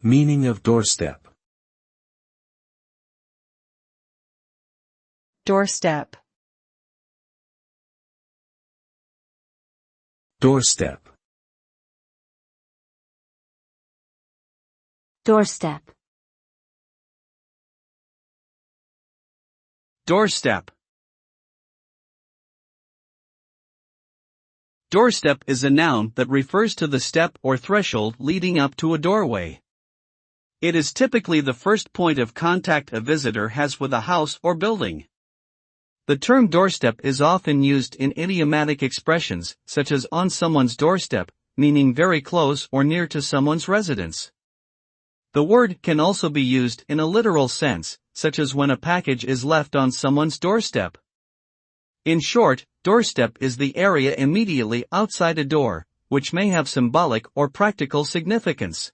Meaning of doorstep. Doorstep. Doorstep. Doorstep. Doorstep. Doorstep is a noun that refers to the step or threshold leading up to a doorway. It is typically the first point of contact a visitor has with a house or building. The term doorstep is often used in idiomatic expressions, such as on someone's doorstep, meaning very close or near to someone's residence. The word can also be used in a literal sense, such as when a package is left on someone's doorstep. In short, doorstep is the area immediately outside a door, which may have symbolic or practical significance.